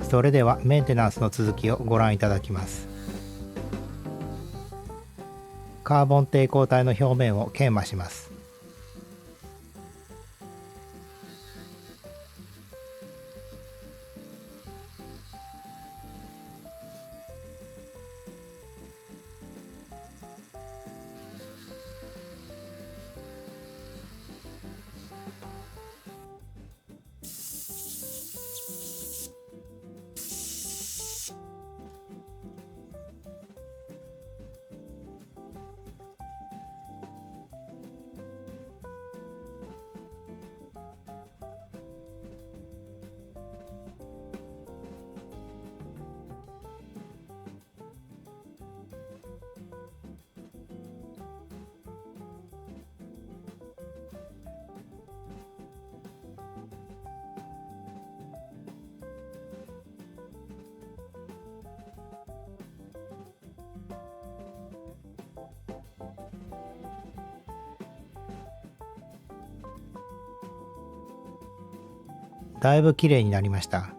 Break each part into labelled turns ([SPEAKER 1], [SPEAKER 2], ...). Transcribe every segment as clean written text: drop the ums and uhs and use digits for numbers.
[SPEAKER 1] それではメンテナンスの続きをご覧いただきます。カーボン抵抗体の表面を研磨します。だいぶきれいになりました。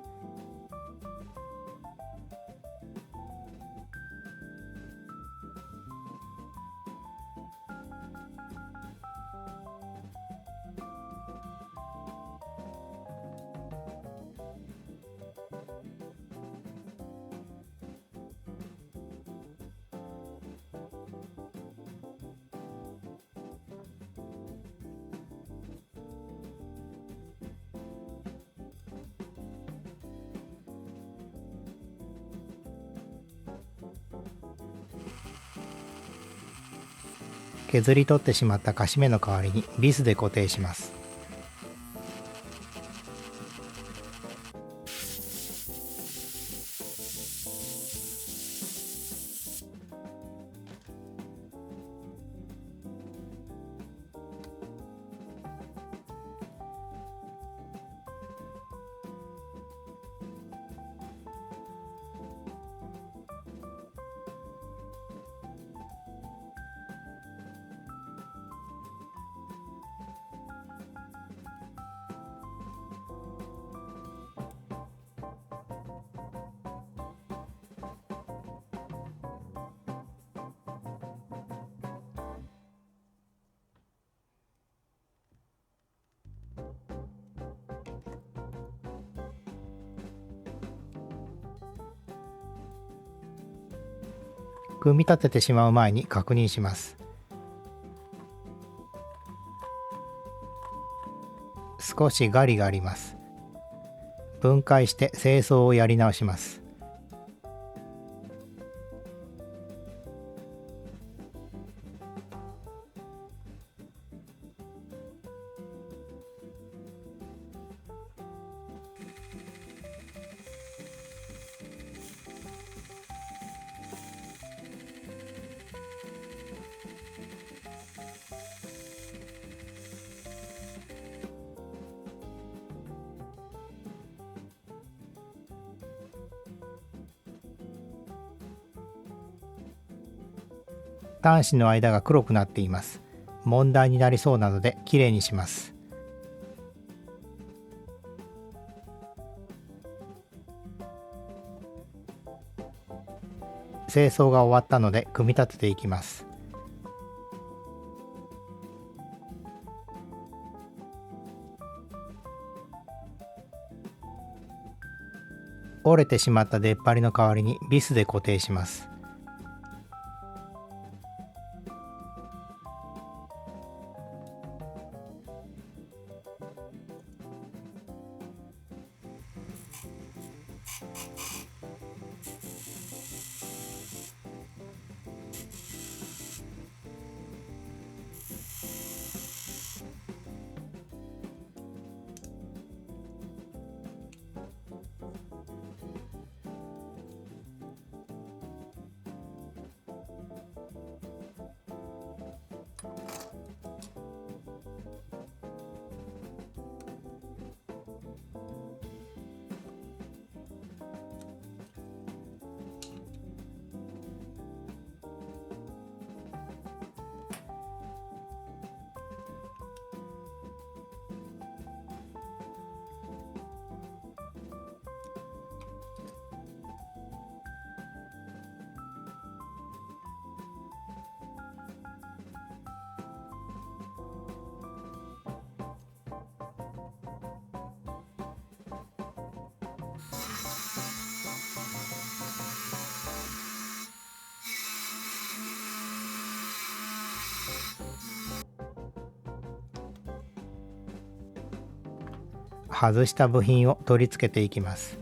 [SPEAKER 1] 削り取ってしまったカシメの代わりにビスで固定します。組み立ててしまう前に確認します。少しガリがあります。分解して清掃をやり直します。端子の間が黒くなっています。問題になりそうなのできれいにします。清掃が終わったので組み立てていきます。折れてしまった出っ張りの代わりにビスで固定します。外した部品を取り付けていきます。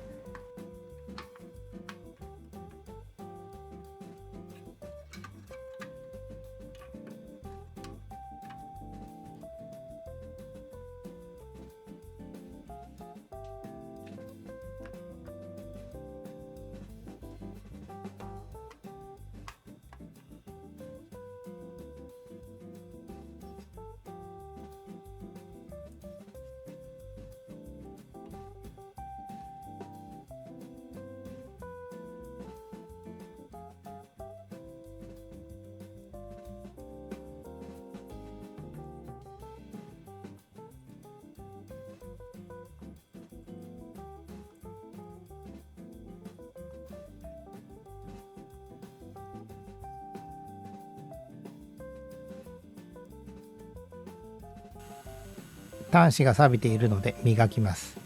[SPEAKER 1] 端子が錆びているので磨きます。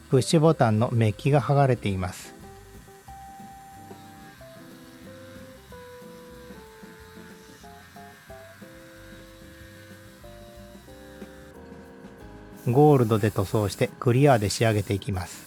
[SPEAKER 1] プッシュボタンのメッキが剥がれています。ゴールドで塗装してクリアで仕上げていきます。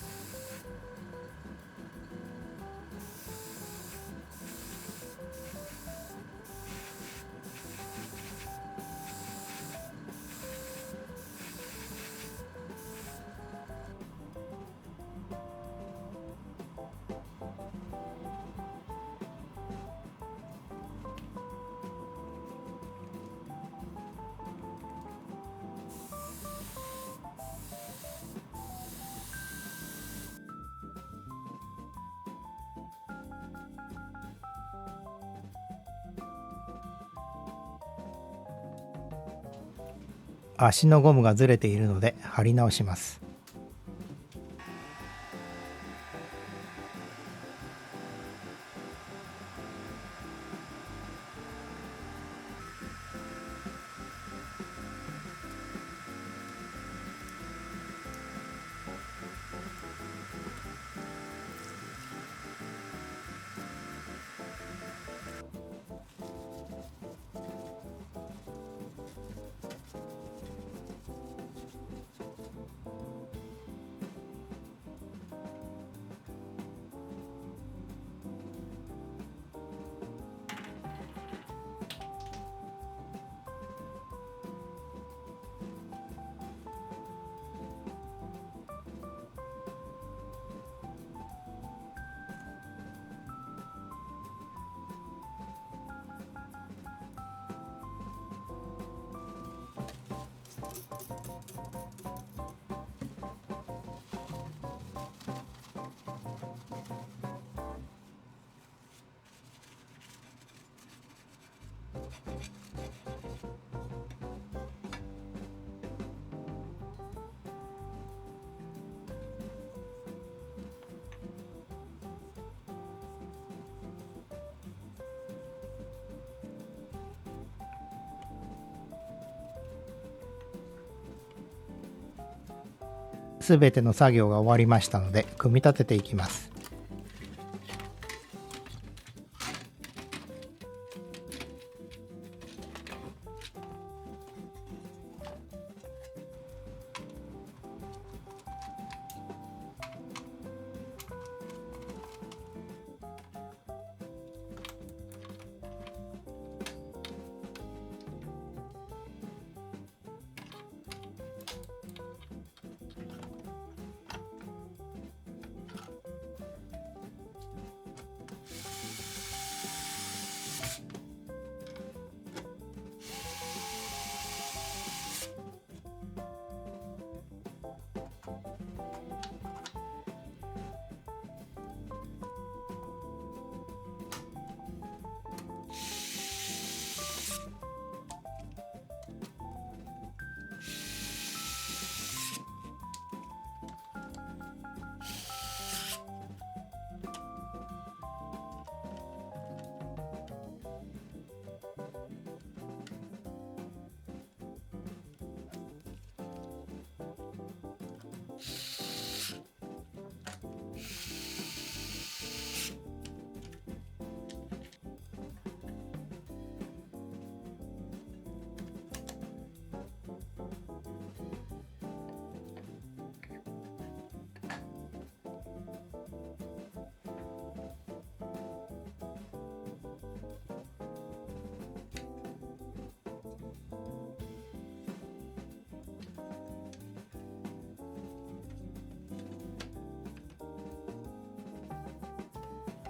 [SPEAKER 1] 足のゴムがずれているので貼り直します。すべての作業が終わりましたので、組み立てていきます。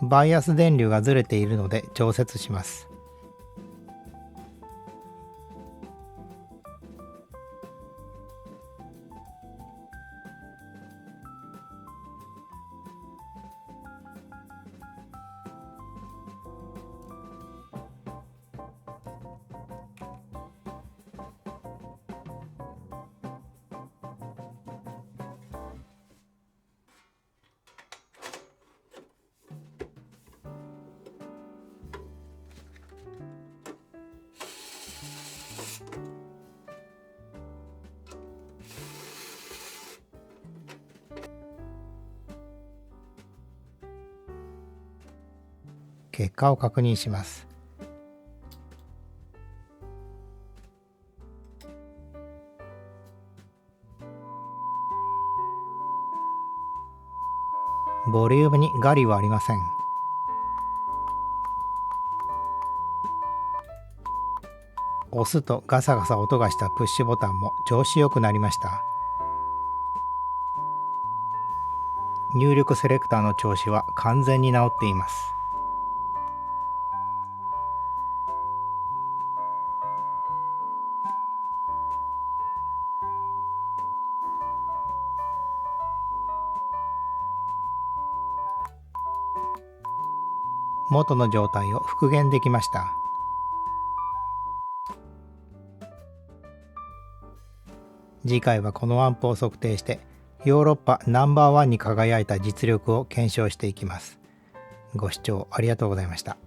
[SPEAKER 1] バイアス電流がずれているので調節します。結果を確認します。ボリュームにガリはありません。押すとガサガサ音がしたプッシュボタンも調子よくなりました。入力セレクターの調子は完全に直っています。元の状態を復元できました。次回はこのアンプを測定してヨーロッパナンバーワンに輝いた実力を検証していきます。ご視聴ありがとうございました。